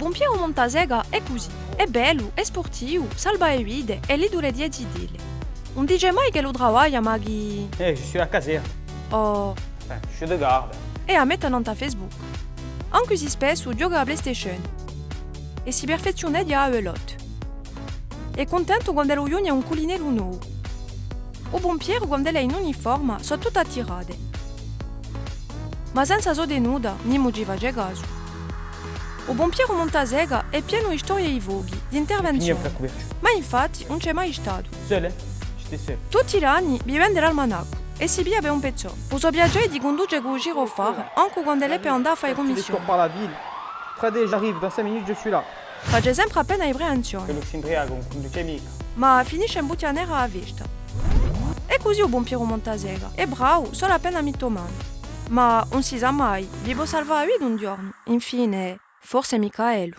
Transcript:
buon Piero Montasega è così. È bello, è sportivo, salva le vite e lì dura 10 dile. Non dice mai che lo travaglia, ma chi... Je suis à Casère. Oh... Enfin, je suis de garde. E a mettere non ta Facebook. Anche si spesso gioca a PlayStation. E si perfeziona di a lot. È contento quando lo è un culinello nuovo. O buon Piero quando è in uniforme sono tutte attirate. Ma senza so denuda, ni motiva caso. O buon Piero Montasega è pieno di storie e voghi, di Fini après intervenzioni. couverture. Ma infatti non c'è mai stato. Seul, hein? J'étais seul. Tutti gli anni vi vende l'almanacco e si via per un pezzo. Posso viaggiare di conduce con il giro a fare, anche quando è per andare a fare Je découvre commissioni. par la ville. Fredé, j'arrive, dans 5 minutes je suis là. Faccio sempre appena i Que preanzioni, l'Oxindriago, un chimica. ma finisce in bottiglia nera a vista. E così o buon Piero Montasega. È bravo, solo appena mi tomando. Ma non si sa mai, vi può salvare la vita un giorno. Infine, forse Michaelo.